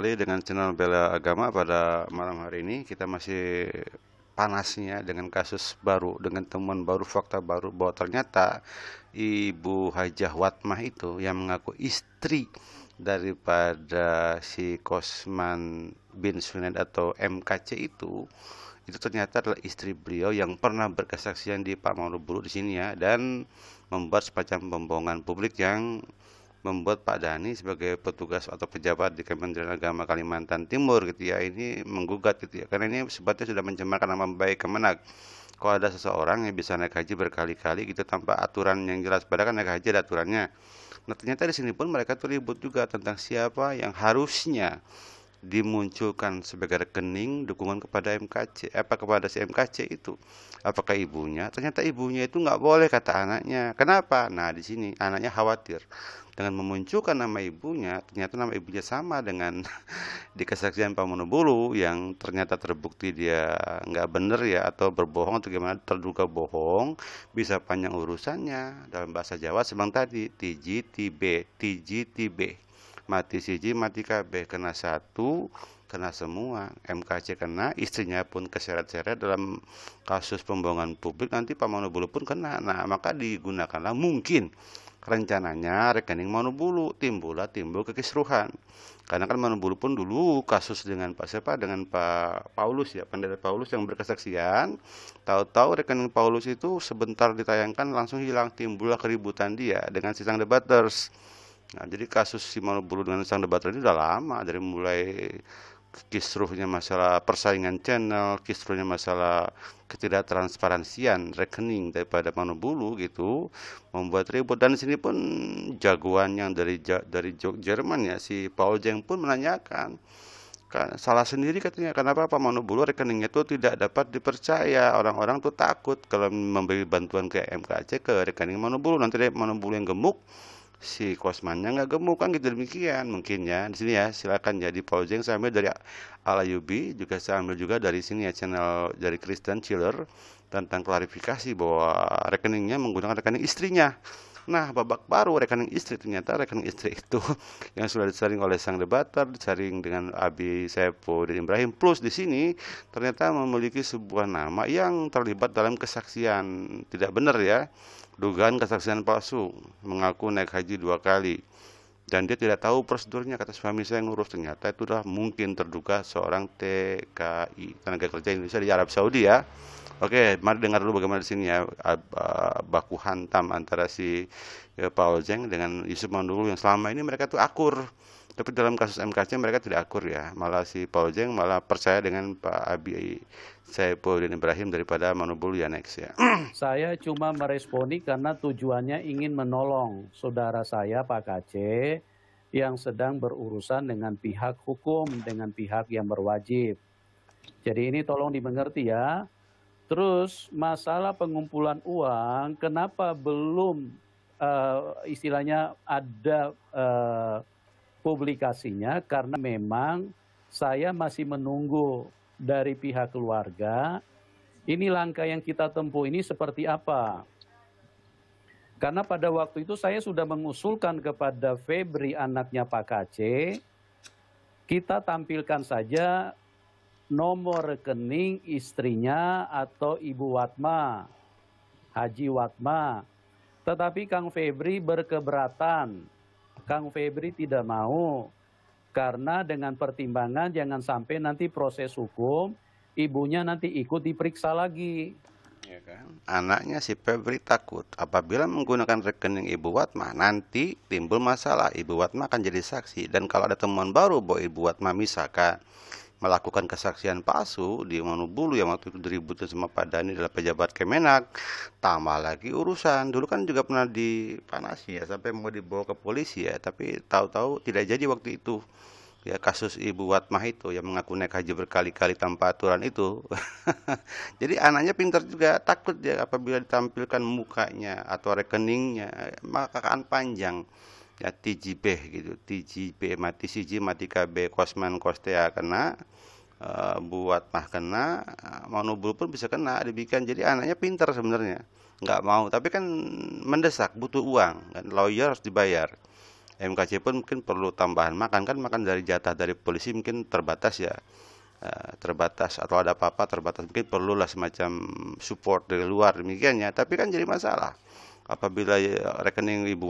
Kembali dengan channel Bela Agama pada malam hari ini kita masih panasnya dengan kasus baru, dengan temuan baru, fakta baru bahwa ternyata Ibu Hajah Watmah itu yang mengaku istri daripada si Kosman bin Sunaid atau MKC itu ternyata adalah istri beliau yang pernah berkesaksian di Pak Manobulu di sini ya, dan membuat semacam pembohongan publik yang membuat Pak Dhani sebagai petugas atau pejabat di Kementerian Agama Kalimantan Timur gitu ya, ini menggugat gitu ya, karena ini sebetulnya sudah mencemarkan nama baik Kemenak. Kalau ada seseorang yang bisa naik haji berkali-kali gitu tanpa aturan yang jelas, padahal kan naik haji ada aturannya. Nah ternyata di sini pun mereka tuh ribut juga tentang siapa yang harusnya dimunculkan sebagai rekening dukungan kepada MKC, apa kepada si MKC itu, apakah ibunya? Ternyata ibunya itu nggak boleh kata anaknya. Kenapa? Nah di sini anaknya khawatir dengan memunculkan nama ibunya, ternyata nama ibunya sama dengan di kesaksian Pak Monobulu yang ternyata terbukti dia nggak bener ya, atau berbohong atau gimana, terduga bohong, bisa panjang urusannya. Dalam bahasa Jawa sebang tadi tiji tibe, tiji tibe, mati siji mati kabeh, kena satu kena semua. MKC kena, istrinya pun keseret-seret dalam kasus pembohongan publik, nanti Pak Monobulu pun kena. Nah maka digunakanlah mungkin rencananya rekening Monobulu, timbul kekisruhan. Karena kan Monobulu pun dulu kasus dengan Pak siapa, dengan Pak Paulus ya, Pendeta Paulus yang berkesaksian. Tahu-tahu rekening Paulus itu sebentar ditayangkan langsung hilang, timbullah keributan dia dengan si sang debaters. Nah, jadi kasus si Monobulu dengan sang debater ini udah lama, dari mulai kisruhnya masalah persaingan channel, kisruhnya masalah ketidaktransparansian rekening daripada Monobulu gitu, membuat ribut. Dan di sini pun jagoan yang dari Jerman ya, si Paul Jeng pun menanyakan, kan salah sendiri katanya, kenapa Pak Monobulu rekeningnya itu tidak dapat dipercaya, orang-orang tuh takut kalau memberi bantuan ke MKC ke rekening Monobulu, nanti Monobulu yang gemuk, si Kosmannya nggak gemuk kan gitu, demikian mungkin ya. Di sini ya silakan jadi pausing, saya ambil dari Al Ayubi, juga saya ambil juga dari sini ya, channel dari Kristen Chiller, tentang klarifikasi bahwa rekeningnya menggunakan rekening istrinya. Nah babak baru rekening istri, ternyata rekening istri itu yang sudah disaring oleh sang debater, disaring dengan Abi Saiful dan Ibrahim, plus di sini ternyata memiliki sebuah nama yang terlibat dalam kesaksian tidak benar ya, dugaan kesaksian palsu, mengaku naik haji 2 kali dan dia tidak tahu prosedurnya, kata suami saya ngurus. Ternyata itu sudah mungkin terduga seorang TKI, tenaga kerja Indonesia di Arab Saudi ya. Oke, mari dengar dulu bagaimana di sini ya, baku hantam antara si Paul Zeng dengan Yusuf Mandulu yang selama ini mereka tuh akur. Tapi dalam kasus MKC mereka tidak akur ya. Malah si Paul Zeng malah percaya dengan Pak Abi Saiful dan Ibrahim daripada Manobulu ya, next ya. Saya cuma meresponi karena tujuannya ingin menolong saudara saya Pak KC yang sedang berurusan dengan pihak hukum, dengan pihak yang berwajib. Jadi ini tolong dimengerti ya. Terus masalah pengumpulan uang, kenapa belum istilahnya ada publikasinya? Karena memang saya masih menunggu dari pihak keluarga, ini langkah yang kita tempuh ini seperti apa. Karena pada waktu itu saya sudah mengusulkan kepada Febri, anaknya Pak KC, kita tampilkan saja nomor rekening istrinya atau Ibu Watmah, Haji Watmah. Tetapi Kang Febri berkeberatan. Kang Febri tidak mau, karena dengan pertimbangan jangan sampai nanti proses hukum, ibunya nanti ikut diperiksa lagi. Ya kan? Anaknya si Febri takut apabila menggunakan rekening Ibu Watmah nanti timbul masalah, Ibu Watmah akan jadi saksi, dan kalau ada temuan baru bahwa Ibu Watmah misalkan melakukan kesaksian palsu di Monobulu yang waktu itu diributin sama Pak Dhani adalah pejabat Kemenak, tambah lagi urusan. Dulu kan juga pernah dipanasi ya, sampai mau dibawa ke polisi ya, tapi tahu-tahu tidak jadi waktu itu. Ya kasus Ibu Watmah itu yang mengaku naik haji berkali-kali tanpa aturan itu. Jadi anaknya pintar juga, takut dia apabila ditampilkan mukanya atau rekeningnya, maka akan panjang. Ya TJB gitu, TJB mati siji mati KB, Kosman Kostea kena, buat mah kena, Monobulu pun bisa kena, demikian. Jadi anaknya pintar sebenarnya, nggak mau, tapi kan mendesak, butuh uang, kan lawyer harus dibayar. MKC pun mungkin perlu tambahan makan, kan makan dari jatah dari polisi mungkin terbatas ya. Terbatas atau ada apa-apa terbatas, mungkin perlulah semacam support dari luar demikiannya. Tapi kan jadi masalah apabila rekening Ibu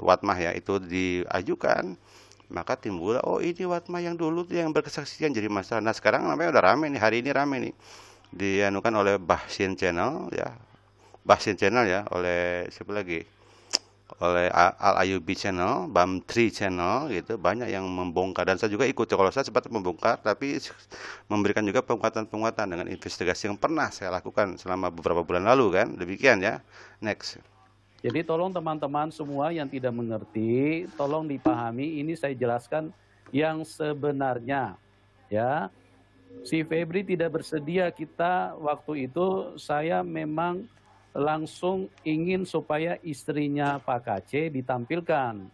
Watmah ya itu diajukan, maka timbul oh ini Watmah yang dulu tuh yang berkesaksian, jadi masalah. Nah sekarang namanya udah rame nih, hari ini rame nih, dianukan oleh Bahsin Channel ya, oleh siapa lagi, oleh Al Ayubi Channel, Bam3 Channel gitu, banyak yang membongkar dan saya juga ikut. Kalau saya sempat membongkar, tapi memberikan juga penguatan-penguatan dengan investigasi yang pernah saya lakukan selama beberapa bulan lalu kan, demikian ya. Next. Jadi tolong teman-teman semua yang tidak mengerti, tolong dipahami, ini saya jelaskan yang sebenarnya ya. Si Febri tidak bersedia, kita waktu itu saya memang langsung ingin supaya istrinya Pak KC ditampilkan.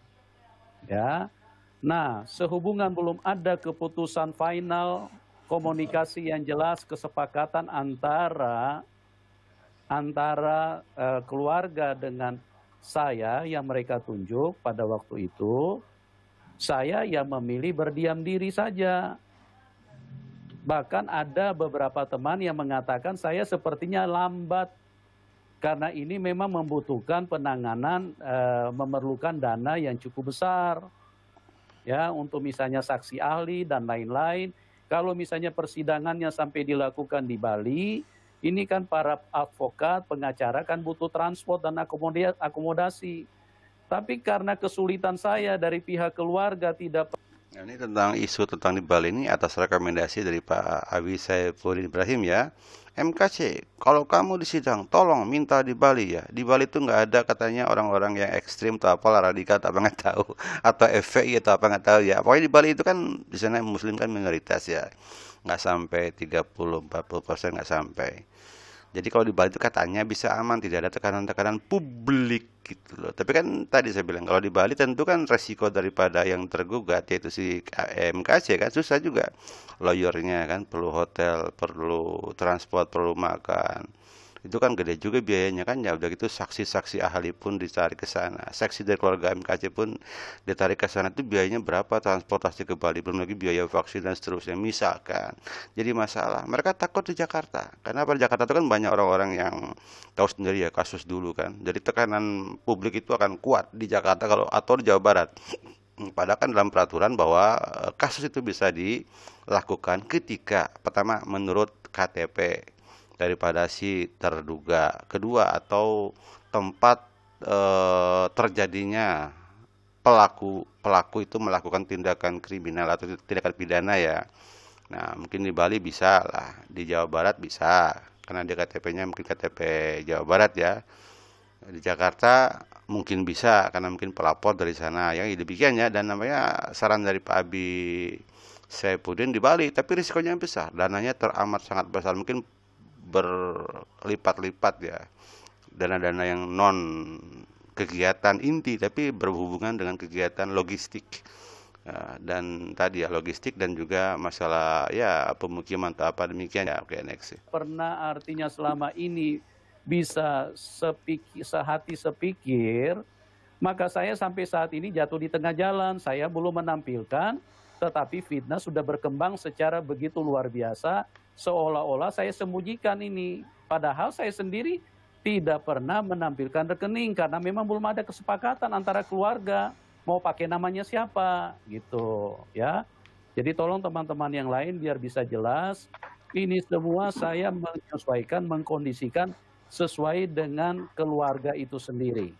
Ya. Nah, sehubungan belum ada keputusan final, komunikasi yang jelas, kesepakatan antara keluarga dengan saya yang mereka tunjuk pada waktu itu, saya yang memilih berdiam diri saja. Bahkan ada beberapa teman yang mengatakan saya sepertinya lambat karena ini memang membutuhkan penanganan, memerlukan dana yang cukup besar, ya, untuk misalnya saksi ahli dan lain-lain. Kalau misalnya persidangannya sampai dilakukan di Bali, ini kan para advokat, pengacara kan butuh transport dan akomodasi. Tapi karena kesulitan saya dari pihak keluarga tidak. Nah, ini tentang isu tentang di Bali ini atas rekomendasi dari Pak Abi Saiful Ibrahim ya. MKC, kalau kamu di sidang, tolong minta di Bali ya. Di Bali itu nggak ada katanya orang-orang yang ekstrim atau apalah, radikal atau apa nggak tahu, atau FPI atau apa nggak tahu ya. Pokoknya di Bali itu kan di sana Muslim kan minoritas ya, nggak sampai 30-40% nggak sampai. Jadi kalau di Bali itu katanya bisa aman, tidak ada tekanan-tekanan publik gitu loh. Tapi kan tadi saya bilang kalau di Bali tentu kan resiko daripada yang tergugat yaitu si MKC kan susah juga. Lawyernya kan perlu hotel, perlu transport, perlu makan. Itu kan gede juga biayanya kan ya. Udah gitu saksi-saksi ahli pun ditarik ke sana. Saksi dari keluarga MKC pun ditarik ke sana, itu biayanya berapa transportasi ke Bali, belum lagi biaya vaksin dan seterusnya misalkan. Jadi masalah. Mereka takut di Jakarta. Karena pada Jakarta itu kan banyak orang-orang yang tahu sendiri ya kasus dulu kan. Jadi tekanan publik itu akan kuat di Jakarta kalau atau di Jawa Barat. Padahal kan dalam peraturan bahwa kasus itu bisa dilakukan ketika pertama menurut KTP daripada si terduga, kedua atau tempat terjadinya pelaku itu melakukan tindakan kriminal atau tindakan pidana ya. Nah mungkin di Bali bisa lah, di Jawa Barat bisa karena dia KTP-nya mungkin KTP Jawa Barat ya. Di Jakarta mungkin bisa karena mungkin pelapor dari sana ya, demikian ya. Dan namanya saran dari Pak Abi Saifuddin di Bali, tapi risikonya besar, dananya teramat sangat besar, mungkin berlipat-lipat ya, dana-dana yang non kegiatan inti tapi berhubungan dengan kegiatan logistik. Dan tadi ya logistik dan juga masalah ya pemukiman atau apa demikian ya. Oke, next. Pernah artinya selama ini bisa sehati sepikir, maka saya sampai saat ini jatuh di tengah jalan. Saya belum menampilkan, tetapi fitnah sudah berkembang secara begitu luar biasa, seolah-olah saya sembunyikan ini. Padahal saya sendiri tidak pernah menampilkan rekening karena memang belum ada kesepakatan antara keluarga mau pakai namanya siapa gitu ya. Jadi tolong teman-teman yang lain biar bisa jelas, ini semua saya menyesuaikan, mengkondisikan sesuai dengan keluarga itu sendiri.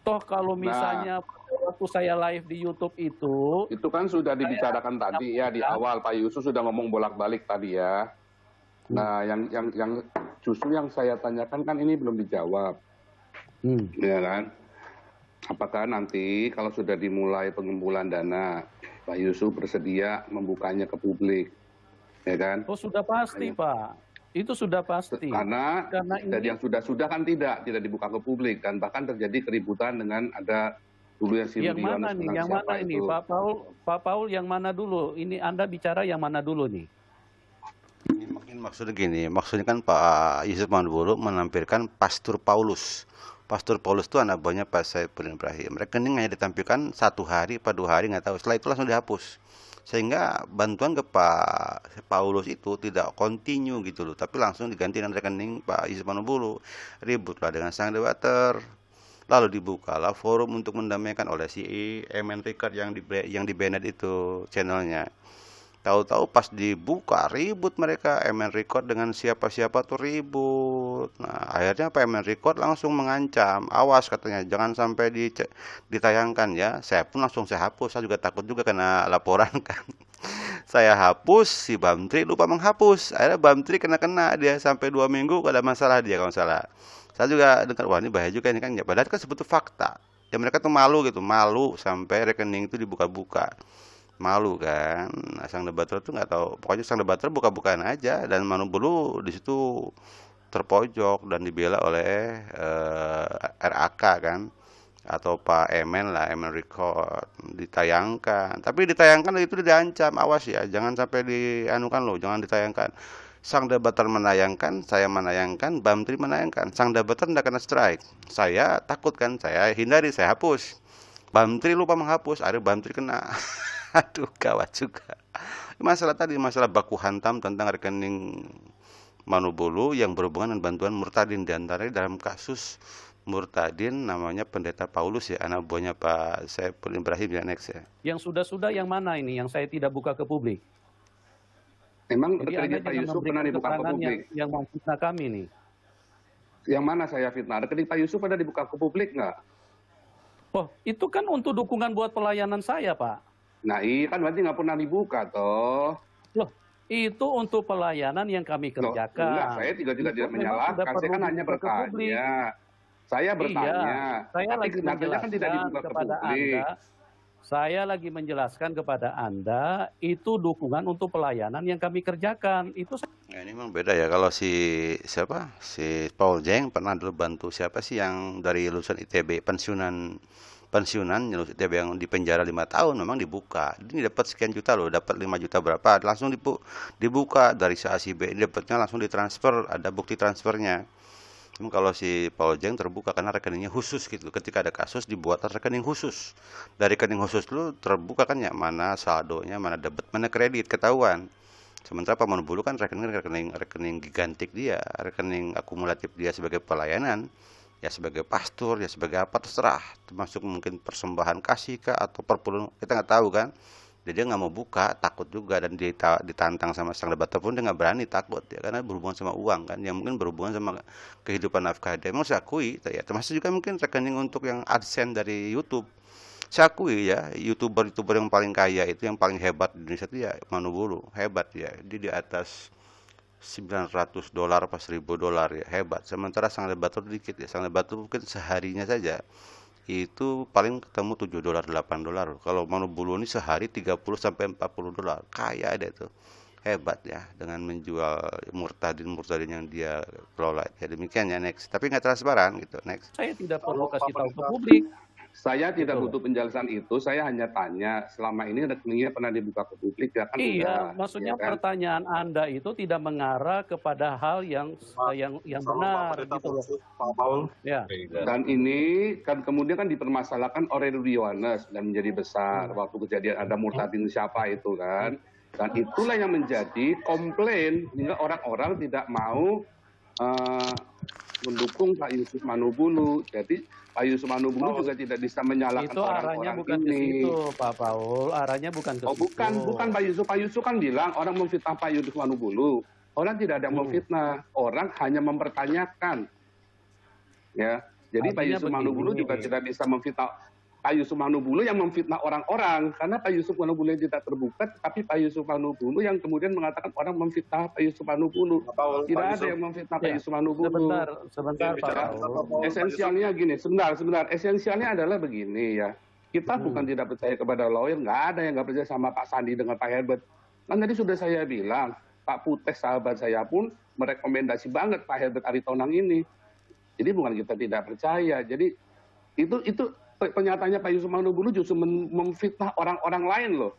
Toh kalau misalnya waktu saya live di YouTube itu kan sudah dibicarakan tadi ya di awal, Pak Yusuf sudah ngomong bolak-balik tadi ya. Nah, yang justru yang saya tanyakan kan ini belum dijawab, ya kan? Apakah nanti kalau sudah dimulai pengumpulan dana, Pak Yusuf bersedia membukanya ke publik, ya kan? Oh sudah pasti Pak, itu sudah pasti. Karena ini... yang sudah kan tidak dibuka ke publik dan bahkan terjadi keributan dengan ada dulu yang Yang mana nih? Yang mana ini? Pak Paul yang mana dulu? Ini Anda bicara yang mana dulu nih? Ini mungkin maksudnya gini, maksudnya kan Pak Yusuf Mandoworo menampilkan Pastor Paulus. Pastor Paulus itu anak buahnya Pak Saiful Ibrahim. Rekening hanya ditampilkan 1 hari, apa 2 hari nggak tahu. Setelah itu langsung dihapus. Sehingga bantuan ke Pak Paulus itu tidak kontinu gitu loh, tapi langsung diganti dengan rekening Pak Yusuf Manubulu. Ributlah dengan sang debater. Lalu dibukalah forum untuk mendamaikan oleh si MN Record yang di banned itu channelnya. Tahu-tahu pas dibuka ribut mereka, MN Record dengan siapa-siapa tuh ribut. Nah, akhirnya Pak MN Record langsung mengancam, awas katanya, jangan sampai ditayangkan ya. Saya pun langsung saya hapus, saya juga takut juga kena laporan kan. Saya hapus, si Bamtri lupa menghapus. Akhirnya Bamtri kena dia sampai 2 minggu gak ada masalah dia kalau salah. Saya juga dengar, wah ini bahaya juga ini kan. Ya, padahal kan sebetulnya fakta. Ya mereka tuh malu gitu, malu sampai rekening itu dibuka-buka. Malu kan. Nah, sang debater tuh nggak tahu, pokoknya sang debater buka-bukaan aja dan Manubulu di situ terpojok dan dibela oleh RAK kan atau Pak Emen lah, Emen Record ditayangkan. Tapi ditayangkan itu diancam, awas ya, jangan sampai dianukan loh, jangan ditayangkan. Sang debater menayangkan, saya menayangkan, Bamtri menayangkan. Sang debater tidak kena strike. Saya takut kan, saya hindari, saya hapus. Bamtri lupa menghapus, akhirnya Bamtri kena. Aduh, gawat juga. Masalah tadi, masalah baku hantam tentang rekening Manubulu yang berhubungan dengan bantuan Murtadin. Di antaranya dalam kasus Murtadin namanya Pendeta Paulus ya, anak buahnya Pak Saiful Ibrahim ya, next ya. Yang sudah-sudah yang mana ini yang saya tidak buka ke publik? Memang Jadi rekeningnya Anda Pak jangan Yusuf pernah memberikan dibuka ke keterangan publik. yang memfitnah kami nih. Yang mana saya fitnah? Rekening Pak Yusuf pernah dibuka ke publik nggak? Oh, itu kan untuk dukungan buat pelayanan saya, Pak. Nah, iya kan berarti nggak pernah dibuka toh. Loh, itu untuk pelayanan yang kami Loh, kerjakan. enggak, saya juga tidak Itu memang sudah menyalahkan. Saya perlu kan hanya dibuka ke publik. bertanya. Saya bertanya. Iya, saya Tapi lagi nyatanya kan tidak menjelaskan dibuka ke kepada publik. Anda. Saya lagi menjelaskan kepada Anda itu dukungan untuk pelayanan yang kami kerjakan. Itu Ya, ini memang beda ya. Kalau si siapa? Si Paul Jeng pernah dulu bantu siapa sih yang dari lulusan ITB pensiunan lulusan ITB yang di penjara 5 tahun memang dibuka. Ini dapat sekian juta loh, dapat 5 juta berapa, langsung dibuka dari si A si B, ini dapatnya langsung ditransfer, ada bukti transfernya. Cuma kalau si Paul Jeng terbuka karena rekeningnya khusus gitu. Ketika ada kasus dibuat rekening khusus. Dari rekening khusus lu terbuka kan ya, mana saldonya, mana debit, mana kredit, ketahuan. Sementara Pak Manubulu kan rekening gigantik dia, rekening akumulatif dia sebagai pelayanan, ya sebagai pastor, ya sebagai apa terserah, termasuk mungkin persembahan kasih kah atau perpuluhan, kita nggak tahu kan. Jadi dia nggak mau buka, takut juga, dan ditantang sama sang debater pun dia nggak berani, takut ya, karena berhubungan sama uang kan, yang mungkin berhubungan sama kehidupan nafkah dia. Memang saya akui, ya, termasuk juga mungkin rekening untuk yang AdSense dari YouTube. Saya akui ya, youtuber yang paling kaya itu, yang paling hebat di Indonesia itu ya Manubulu, hebat ya, dia di atas $900 pas $1.000 ya, hebat. Sementara sang debater dikit ya, sang debater mungkin seharinya saja itu paling ketemu $7 $8. Kalau Manubulu ini sehari 30 sampai $40, kaya ada itu, hebat ya, dengan menjual murtadin yang dia kelola ya. Demikian ya, next, tapi nggak transparan gitu, next. saya tidak perlu kasih tahu ke publik. Saya tidak Betul. butuh penjelasan itu, saya hanya tanya, selama ini rekeningnya pernah dibuka ke publik ya kan? Iya, Enggak, maksudnya ya kan? pertanyaan Anda itu tidak mengarah kepada hal yang benar gitu loh. Ya. Dan ini kan kemudian kan dipermasalahkan oleh Rudi Yohanes dan menjadi besar waktu kejadian ada murtadin siapa itu kan. Dan itulah yang menjadi komplain sehingga orang-orang tidak mau mendukung Pak Yusuf Manubulu. Jadi Pak Yusuf Manubulu juga tidak bisa menyalahkan itu arahnya orang-orang bukan ini. ke situ, Pak Paul. Arahnya bukan ke situ. Bukan Pak Yusuf. Pak Yusuf kan bilang orang memfitnah Pak Yusuf Manubulu. Orang tidak ada yang memfitnah. Orang hanya mempertanyakan. Ya, jadi Pak Yusuf Manubulu juga tidak bisa memfitnah. Pak Yusuf Manubulu yang memfitnah orang-orang, karena Pak Yusuf Manubulu yang tidak terbuka, tapi Pak Yusuf Manubulu yang kemudian mengatakan orang memfitnah Pak Yusuf Manubulu. Tidak ada yang memfitnah Pak Yusuf Manubulu. Sebentar Pak Paul. Esensialnya gini, sebentar. Esensialnya adalah begini ya. Kita bukan tidak percaya kepada lawyer, nggak ada yang nggak percaya sama Pak Sandi dengan Pak Herbert. Kan tadi sudah saya bilang, Pak Putes sahabat saya pun merekomendasi banget Pak Herbert Aritonang ini. Jadi bukan kita tidak percaya. Jadi itu pernyataannya Pak Yusuf Manubulu justru memfitnah orang-orang lain loh.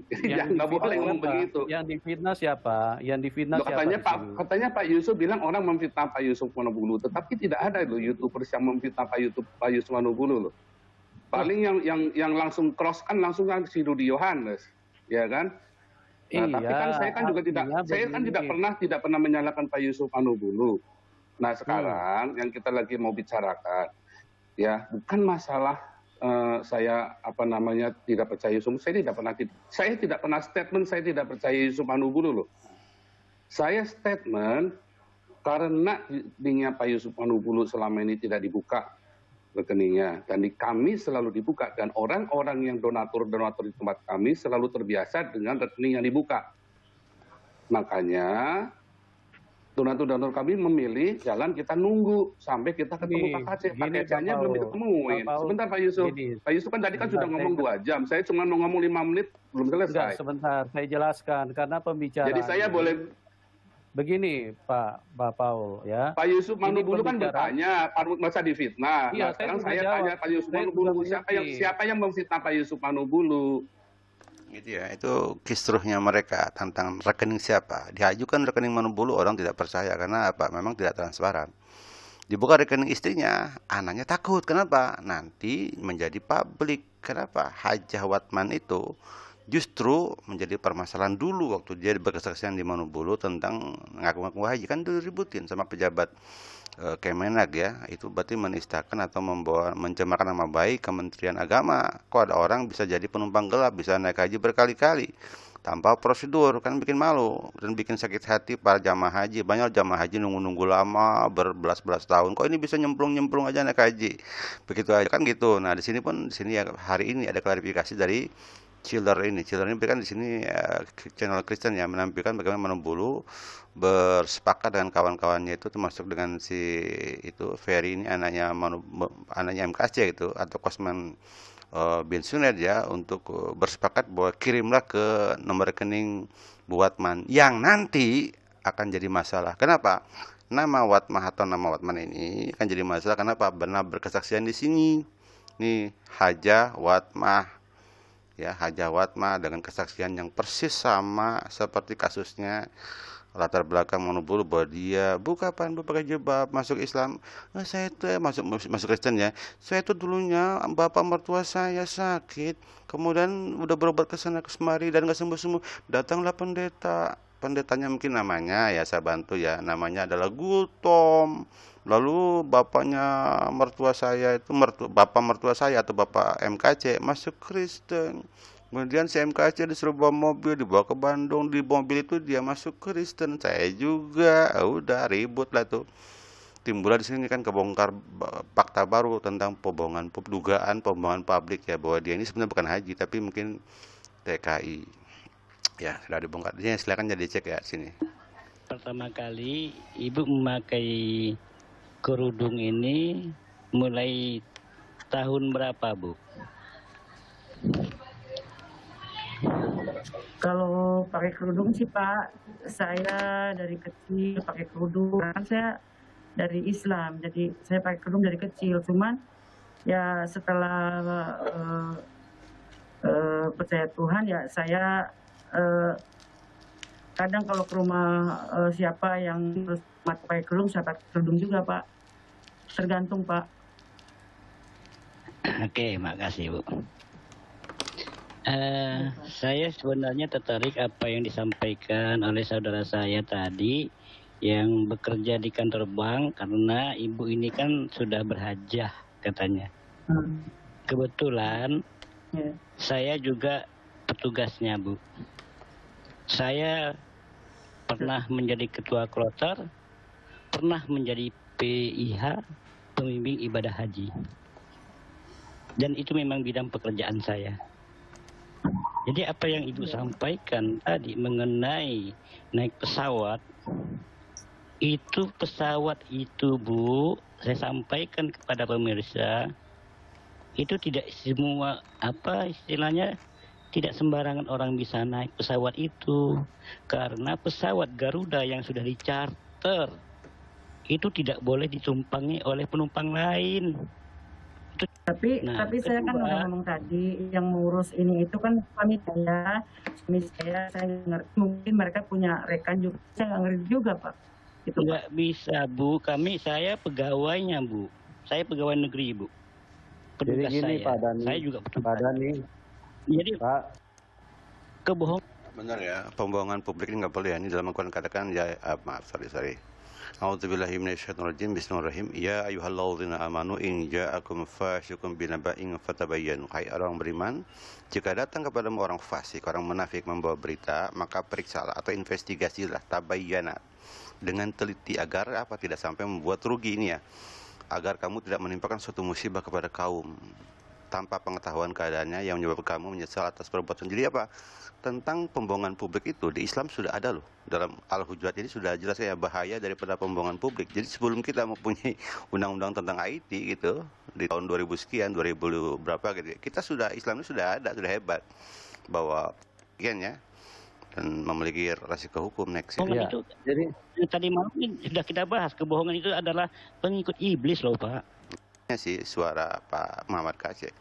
Jadi nggak boleh ngomong begitu. Yang difitnah siapa? Yang difitnah siapa? Katanya Pak Yusuf bilang orang memfitnah Pak Yusuf Manobulu, tetapi tidak ada loh YouTubers yang memfitnah Pak Yusuf Manobulu loh. Paling yang langsung cross kan si Rudi Yohanes, ya kan? Nah, tapi kan saya kan juga tidak pernah menyalahkan Pak Yusuf Manobulu. Nah, sekarang yang kita lagi mau bicarakan, ya bukan masalah saya tidak percaya Yusuf. Saya tidak pernah statement saya tidak percaya Yusuf Manobulu loh. Saya statement karena rekeningnya Pak Yusuf Manobulu selama ini tidak dibuka rekeningnya, dan di kami selalu dibuka, dan orang-orang yang donatur di tempat kami selalu terbiasa dengan rekening yang dibuka. Makanya donatur kami memilih jalan kita nunggu sampai kita ketemu Pak Aceh. Pak Acehnya belum diketemuin. Sebentar Pak Yusuf. Pak Yusuf kan tadi sudah ngomong 2 jam. Saya cuma mau ngomong 5 menit, belum selesai. Sebentar, saya jelaskan. Karena pembicaraan. Jadi saya boleh. Begini Pak Paul ya. Pak Yusuf Manobulu kan bertanya, masa difitnah. Iya, nah sekarang saya tanya Pak Yusuf Manobulu, siapa yang memfitnah Pak Yusuf Manobulu? Gitu ya, itu kisruhnya mereka tentang rekening siapa. Diajukan rekening Manobulu, orang tidak percaya karena apa? Memang tidak transparan. Dibuka rekening istrinya, anaknya takut. Kenapa? Nanti menjadi publik. Kenapa? Hajah Watman itu justru menjadi permasalahan dulu waktu dia berkesaksian di Manobulu tentang ngaku-ngaku haji, kan dulu ributin sama pejabat Kemenag ya. Itu berarti menistakan atau mencemarkan nama baik Kementerian Agama. Kok ada orang bisa jadi penumpang gelap, bisa naik haji berkali-kali tanpa prosedur, kan bikin malu dan bikin sakit hati para jamaah haji. Banyak jamaah haji nunggu-nunggu lama berbelas-belas tahun, kok ini bisa nyemplung-nyemplung aja naik haji begitu aja kan gitu. Nah di sini ya hari ini ada klarifikasi dari Chiller ini kan di sini channel Kristen ya, menampilkan bagaimana Manobulu bersepakat dengan kawan-kawannya itu, termasuk dengan si itu Ferry ini anaknya MKC itu atau Kosman bin Sunet ya, untuk bersepakat bahwa kirimlah ke nomor rekening Bu Watman yang nanti akan jadi masalah. Kenapa? Nama Watmah atau nama Watman ini akan jadi masalah. Kenapa? Benar berkesaksian di sini. Nih Hajah Watmah. Ya, Hajah Watmah dengan kesaksian yang persis sama seperti kasusnya latar belakang Manobulu, bahwa dia kapan pakai jilbab masuk Islam. Saya itu masuk Kristen ya. Saya itu dulunya bapak mertua saya sakit, kemudian udah berobat ke sana ke semari dan nggak sembuh-sembuh. Datanglah pendetanya mungkin namanya ya, saya bantu ya, namanya adalah Gultom. Lalu bapak mertua saya atau bapak MKC masuk Kristen. Kemudian si MKC disuruh bawa mobil, dibawa ke Bandung, di mobil itu dia masuk Kristen, saya juga. Udah ribut lah tuh. Timbullah di sini kan kebongkar fakta baru tentang dugaan pembohongan publik ya, bahwa dia ini sebenarnya bukan haji tapi mungkin TKI. Ya, sudah dibongkar. Jadi silakan jadi cek ya sini. Pertama kali Ibu memakai kerudung ini mulai tahun berapa, Bu? Kalau pakai kerudung sih Pak, saya dari kecil pakai kerudung. Kan saya dari Islam, jadi saya pakai kerudung dari kecil. Cuman ya setelah percaya Tuhan ya saya kadang kalau ke rumah siapa yang terus pakai kerudung, saya pakai kerudung juga Pak. Tergantung Pak. Oke, makasih Bu. Saya sebenarnya tertarik apa yang disampaikan oleh saudara saya tadi yang bekerja di kantor bank, karena ibu ini kan sudah berhajah katanya. Kebetulan saya juga petugasnya Bu. Saya pernah menjadi ketua kloter, pernah menjadi PIH, pembimbing ibadah haji. Dan itu memang bidang pekerjaan saya. Jadi apa yang Ibu sampaikan tadi mengenai naik pesawat, itu pesawat itu Bu, saya sampaikan kepada pemirsa, itu tidak semua istilahnya, tidak sembarangan orang bisa naik pesawat itu. Karena pesawat Garuda yang sudah dicharter itu tidak boleh ditumpangi oleh penumpang lain. Itu Nah, tapi saya kan udah kedua, ngomong tadi, yang mengurus ini itu kan suami saya ngerti, mungkin mereka punya rekan juga, saya nggak ngerti juga Pak. Gitu, Pak. nggak bisa Bu, saya pegawainya Bu, saya pegawai negeri Bu, Jadi petugas gini saya, Pak Dani, saya juga Pak petugas. Dani, Jadi Pak, kebohongan. Benar ya, pembohongan publik ini nggak boleh ya. Ini dalam Al-Quran katakan ya, maaf, sorry. A'udzubillahi minasyaitonirrajim. Bismillahirrahmanirrahim. Ya ayyuhalladzina amanu in ja'akum fasiqun binaba'in fatabayyanu. Hai orang beriman, jika datang kepadamu orang fasik, orang munafik membawa berita, maka periksalah atau investigasilah, tabayyana, dengan teliti agar apa tidak sampai membuat rugi ini ya. Agar kamu tidak menimpakan suatu musibah kepada kaum tanpa pengetahuan keadaannya yang menyebabkan kamu menyesal atas perbuatan. Jadi apa? Tentang pembohongan publik itu di Islam sudah ada loh. Dalam Al-Hujurat ini sudah jelas ya bahaya daripada pembohongan publik. Jadi sebelum kita mempunyai undang-undang tentang IT gitu di tahun 2000 sekian, 2000 berapa gitu, kita sudah Islam itu sudah ada, sudah hebat bahwa ya dan memiliki resiko hukum next. Kebohongan ya. itu Jadi tadi malam sudah kita bahas, kebohongan itu adalah pengikut iblis loh Pak. Sih suara Pak Muhammad Kacek.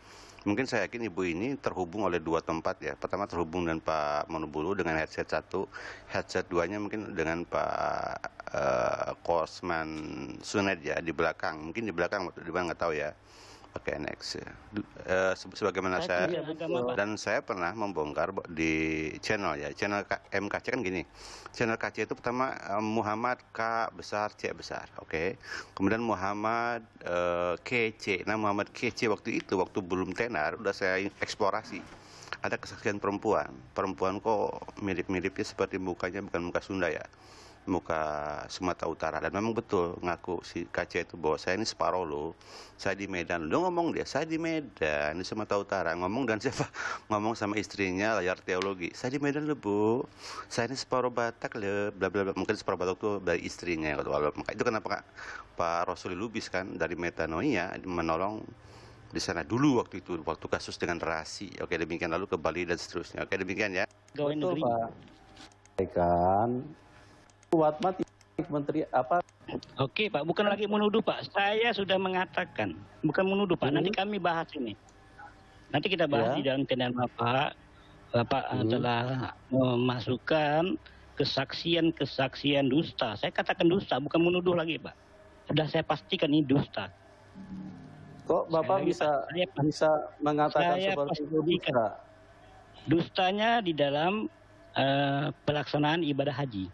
Mungkin saya yakin ibu ini terhubung oleh dua tempat ya. Pertama terhubung dengan Pak Monobulu dengan headset satu, headset duanya mungkin dengan Pak Kosman Sunet ya di belakang. Mungkin di belakang, di mana nggak tahu ya. Oke, next. Sebagaimana saya Iya, betul. dan saya pernah membongkar di channel ya, channel MKC kan gini. Channel KC itu pertama Muhammad K besar C besar, oke. Kemudian Muhammad KC. Nah, Muhammad KC waktu itu waktu belum tenar udah saya eksplorasi. Ada kesaksian perempuan. Perempuan kok mirip-miripnya seperti mukanya bukan muka Sunda ya. Muka Sumatera Utara, dan memang betul ngaku si Kaca itu bahwa saya ini separuh loh, saya di Medan. Lo ngomong dia, saya di Medan di Sumatera Utara, ngomong dan siapa ngomong sama istrinya layar teologi, saya di Medan loh bu, saya ini separuh Batak loh, bla bla bla. Mungkin separuh Batak tuh dari istrinya. Maka itu kenapa Pak Rosuli Lubis kan dari Metanoia menolong di sana dulu waktu itu, waktu kasus dengan Rasi. Oke, demikian, lalu ke Bali dan seterusnya. Oke, demikian ya. Pegawai betul negeri. Pak. Kan Watma menteri apa? Oke Pak, bukan lagi menuduh Pak. Saya sudah mengatakan, bukan menuduh Pak. Nanti Hmm. kami bahas ini. Nanti kita bahas Ya. di dalam channel Bapak. Bapak telah memasukkan kesaksian dusta. Saya katakan dusta, bukan menuduh lagi Pak. Sudah saya pastikan ini dusta. Kok Bapak Sekali lagi, bisa Pak, bisa mengatakan saya seperti itu pastikan. bisa? Dustanya di dalam pelaksanaan ibadah haji.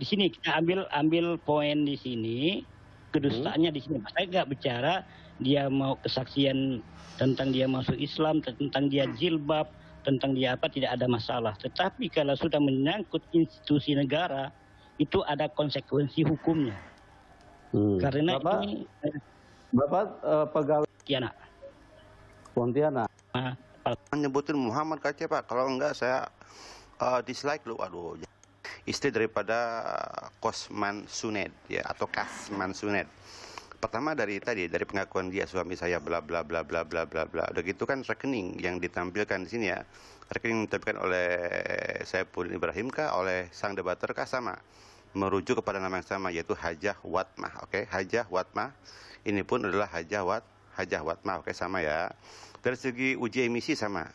Di sini kita ambil poin di sini, kedustaannya di sini. Saya nggak bicara dia mau kesaksian tentang dia masuk Islam, tentang dia jilbab, tentang dia apa, tidak ada masalah. Tetapi kalau sudah menyangkut institusi negara, itu ada konsekuensi hukumnya. Karena Bapak, ini Bapak pegawai Kiana. Pontianak. Menyebutin Muhammad Kacek Pak, kalau enggak saya dislike lu. Aduh, istri daripada Kosman Sunet ya, atau Kasman Sunet. Pertama dari pengakuan dia, suami saya bla bla bla bla bla bla bla. Udah gitu kan rekening yang ditampilkan di sini ya. Rekening ditampilkan oleh Saipul Ibrahim kah, oleh sang debater kah, sama. Merujuk kepada nama yang sama, yaitu Hajah Watmah. Oke, Hajah Watmah. Ini pun adalah Hajah Watmah. Oke, sama ya. Dari segi uji emisi sama.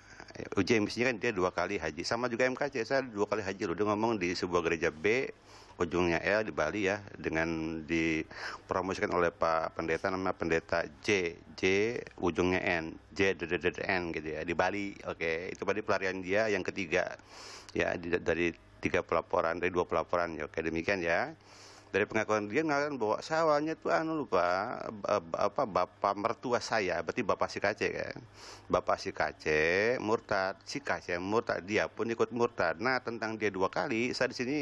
Uji emisinya kan dia 2 kali haji. Sama juga MKC, saya 2 kali haji loh. Dia ngomong di sebuah gereja B, ujungnya L di Bali ya, dengan dipromosikan oleh Pak Pendeta, nama Pendeta J, ujungnya N, N gitu ya, di Bali. Oke, itu tadi pelarian dia yang ketiga ya, dari 2 pelaporan ya. Oke, demikian ya. Dari pengakuan dia mengatakan bahwa sawahnya tuh lupa bapak mertua saya, berarti bapak si Kacek kan. Bapak si Kacek murtad, si Kacek murtad, dia pun ikut murtad. Nah, tentang dia 2 kali, saya di sini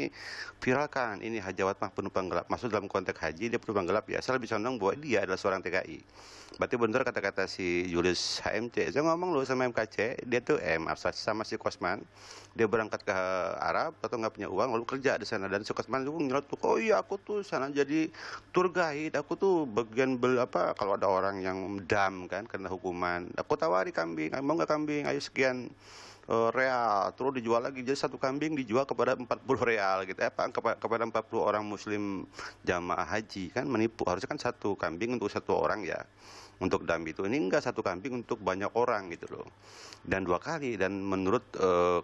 viralkan ini Hajah Watmah penumpang gelap. Maksud dalam konteks haji dia penumpang gelap ya. Saya lebih condong bahwa dia adalah seorang TKI. Berarti benar kata-kata si Julius HMC. Saya ngomong loh sama MKC, dia tuh sama si Kosman. Dia berangkat ke Arab atau nggak punya uang, lalu kerja di sana, dan si Kosman itu nyeletuk, oh iya aku tuh sana jadi tour guide, aku tuh bagian kalau ada orang yang dam kan kena hukuman, aku tawari kambing, mau nggak kambing, ayo sekian real, terus dijual lagi, jadi satu kambing dijual kepada 40 real gitu, kepada 40 orang muslim jamaah haji, kan menipu. Harusnya kan satu kambing untuk satu orang ya, untuk dam itu. Ini enggak, satu kambing untuk banyak orang gitu loh, dan 2 kali. Dan menurut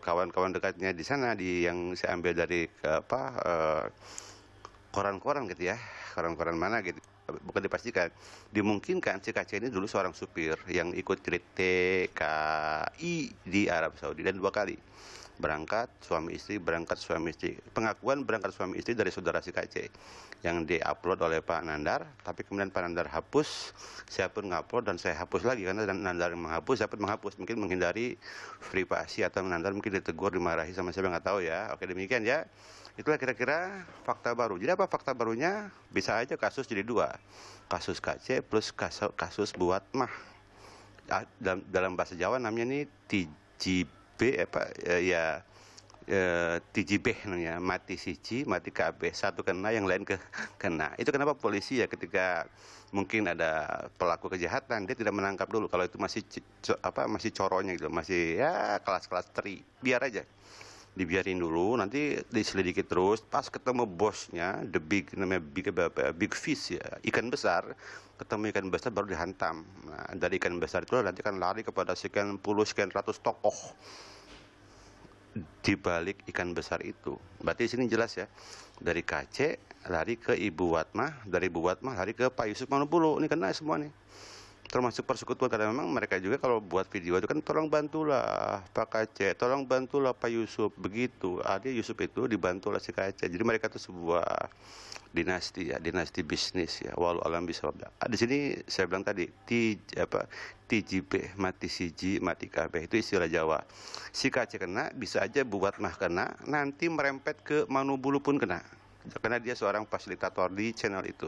kawan-kawan dekatnya di sana, yang saya ambil dari koran-koran gitu ya, koran-koran mana gitu, bukan dipastikan, dimungkinkan si KC ini dulu seorang supir yang ikut TKI di Arab Saudi, dan 2 kali berangkat suami istri. Pengakuan berangkat suami istri dari saudara si KC yang diupload oleh Pak Nandar, tapi kemudian Pak Nandar hapus, saya pun ngupload dan saya hapus lagi, karena Nandar menghapus, saya pun menghapus, mungkin menghindari privasi, atau Nandar mungkin ditegur, dimarahi sama siapa, nggak tahu ya. Oke, demikian ya. Itulah kira-kira fakta baru. Jadi apa fakta barunya? Bisa aja kasus jadi 2. Kasus KC plus kasus buat mah. Dalam bahasa Jawa namanya ini TJB TJB namanya, mati siji, mati KB. Satu kena, yang lain kena. Itu kenapa polisi ya, ketika mungkin ada pelaku kejahatan, dia tidak menangkap dulu kalau itu masih coronya gitu, masih ya kelas-kelas teri. Biar aja, dibiarin dulu, nanti diselidiki terus. Pas ketemu bosnya, namanya big fish ya, ikan besar, ketemu ikan besar baru dihantam. Nah, dari ikan besar itu nanti kan lari kepada sekian puluh, sekian ratus tokoh di balik ikan besar itu. Berarti di sini jelas ya, dari KC lari ke Ibu Watmah, dari Ibu Watmah lari ke Pak Yusuf Manubulu. Ini kena semua nih, termasuk persekutuan, karena memang mereka juga kalau buat video itu kan, tolong bantulah Pak KC, tolong bantulah Pak Yusuf, begitu. Dia Yusuf itu dibantu oleh si KC. Jadi mereka itu sebuah dinasti ya, dinasti bisnis ya. Walau alam bisawab. Di sini saya bilang tadi, TJB, mati siji, mati KB, itu istilah Jawa. Si KC kena, bisa aja buat mah kena, nanti merempet ke Manubulu pun kena, karena dia seorang fasilitator di channel itu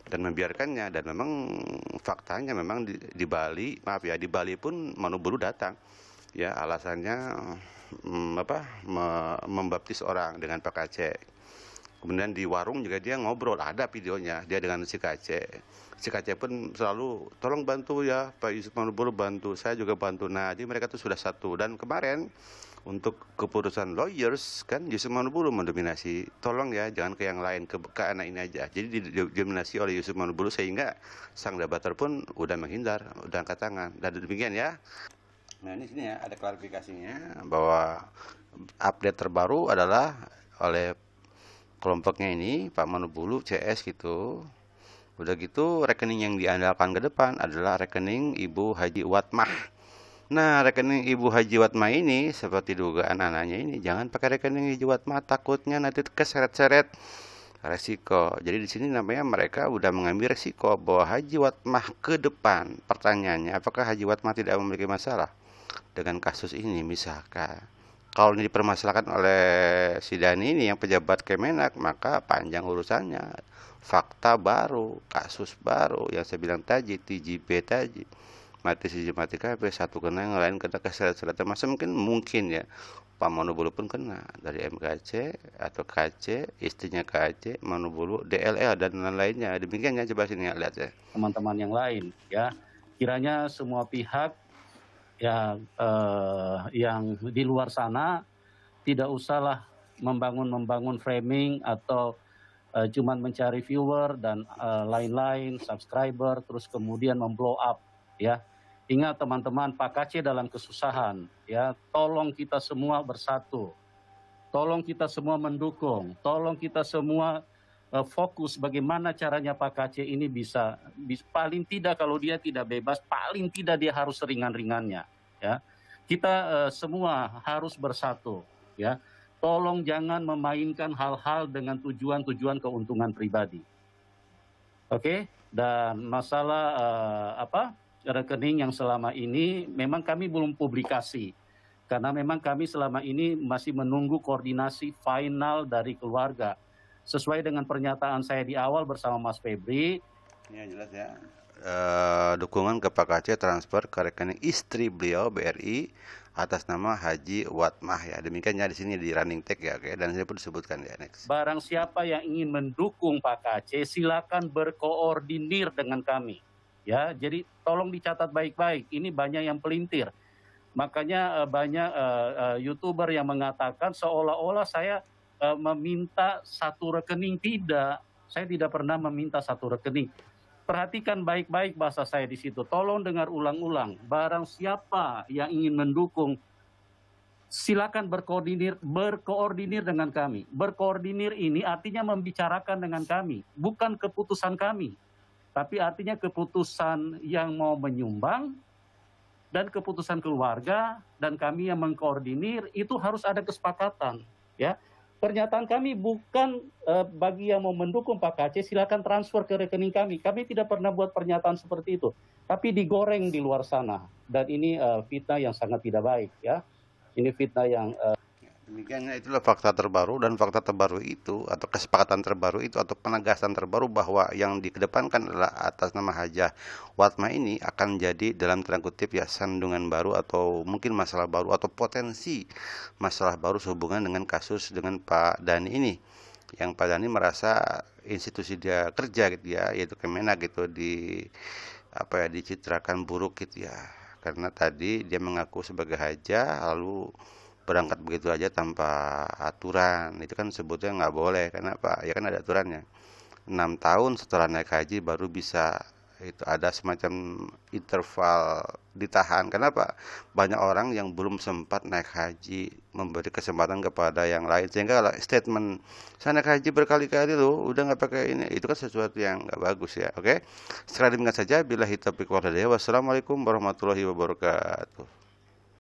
dan membiarkannya. Dan memang faktanya memang di Bali, maaf ya, di Bali pun Manubulu datang ya, alasannya membaptis orang dengan Pak KC. Kemudian di warung juga dia ngobrol, ada videonya dia dengan si KC. Si KC pun selalu, tolong bantu ya Pak Yusuf Manubulu, bantu, saya juga bantu. Nah, jadi mereka tuh sudah satu. Dan kemarin untuk keputusan lawyers kan, Yusuf Manubulu mendominasi, tolong ya jangan ke yang lain, ke anak ini aja. Jadi didominasi oleh Yusuf Manubulu, sehingga sang debater pun udah menghindar, udah angkat tangan. Dan demikian ya. Nah, ini sini ya ada klarifikasinya, bahwa update terbaru adalah oleh kelompoknya ini, Pak Manubulu CS gitu. Udah gitu, rekening yang diandalkan ke depan adalah rekening Ibu Haji Watmah. Nah, rekening Ibu Haji Watmah ini, seperti dugaan anaknya ini, jangan pakai rekening Haji Watmah, takutnya nanti keseret-seret resiko. Jadi di sini namanya mereka udah mengambil resiko bahwa Haji Watmah ke depan. Pertanyaannya, apakah Haji Watmah tidak memiliki masalah dengan kasus ini? Misalkan kalau ini dipermasalahkan oleh si Dani ini yang pejabat Kemenak, maka panjang urusannya. Fakta baru, kasus baru yang saya bilang tadi, TJB tadi, mati siji mati kabeh, satu kena, yang lain kena keseret-seret. Termasuk mungkin ya Pak Manubulu pun kena dari MKC atau KC, istrinya KC, Manubulu, DLL dan lain-lainnya. Demikian ya, coba sini lihat ya. Teman-teman yang lain ya, kiranya semua pihak ya yang di luar sana tidak usahlah membangun framing atau cuman mencari viewer dan lain-lain, subscriber, terus kemudian memblow up ya. Ingat teman-teman, Pak KC dalam kesusahan ya, tolong kita semua bersatu, tolong kita semua mendukung, tolong kita semua fokus bagaimana caranya Pak KC ini bisa paling tidak, kalau dia tidak bebas, paling tidak dia harus ringan-ringannya ya. Kita semua harus bersatu ya. Tolong jangan memainkan hal-hal dengan tujuan keuntungan pribadi. Oke, dan masalah rekening yang selama ini memang kami belum publikasi, karena memang kami selama ini masih menunggu koordinasi final dari keluarga. Sesuai dengan pernyataan saya di awal bersama Mas Febri. Ya jelas ya. Dukungan ke Pak KC transfer ke rekening istri beliau BRI atas nama Haji Watmah ya. Demikian ya di sini di running tag ya, oke. Dan saya pun disebutkan ya, next. Barang siapa yang ingin mendukung Pak KC, silakan berkoordinir dengan kami. Ya, jadi tolong dicatat baik-baik. Ini banyak yang pelintir. Makanya banyak YouTuber yang mengatakan seolah-olah saya meminta satu rekening. Tidak, saya tidak pernah meminta satu rekening. Perhatikan baik-baik bahasa saya di situ. Tolong dengar ulang-ulang. Barang siapa yang ingin mendukung, silakan berkoordinir dengan kami. Berkoordinir ini artinya membicarakan dengan kami, bukan keputusan kami, tapi artinya keputusan yang mau menyumbang dan keputusan keluarga dan kami yang mengkoordinir itu harus ada kesepakatan, ya. Pernyataan kami bukan bagi yang mau mendukung Pak Kaceh silakan transfer ke rekening kami. Kami tidak pernah buat pernyataan seperti itu, tapi digoreng di luar sana dan ini fitnah yang sangat tidak baik, ya. Ini fitnah yang Demikiannya itulah fakta terbaru, dan fakta terbaru itu atau kesepakatan terbaru itu atau penegasan terbaru bahwa yang dikedepankan adalah atas nama Hajah Watmah ini akan jadi dalam tanda kutip ya sandungan baru atau mungkin masalah baru atau potensi masalah baru sehubungan dengan kasus dengan Pak Dhani ini, yang Pak Dhani merasa institusi dia kerja gitu ya, yaitu Kemenak gitu dicitrakan buruk gitu ya, karena tadi dia mengaku sebagai hajah lalu berangkat begitu aja tanpa aturan. Itu kan sebetulnya nggak boleh, karena apa ya, kan ada aturannya. 6 tahun setelah naik haji baru bisa, itu ada semacam interval ditahan. Kenapa? Banyak orang yang belum sempat naik haji memberi kesempatan kepada yang lain, sehingga kalau statement saya naik haji berkali-kali loh udah nggak pakai ini, itu kan sesuatu yang nggak bagus ya. Oke, sekali demikian saja. Billahi taufiq wal hidayah. Wassalamualaikum warahmatullahi wabarakatuh.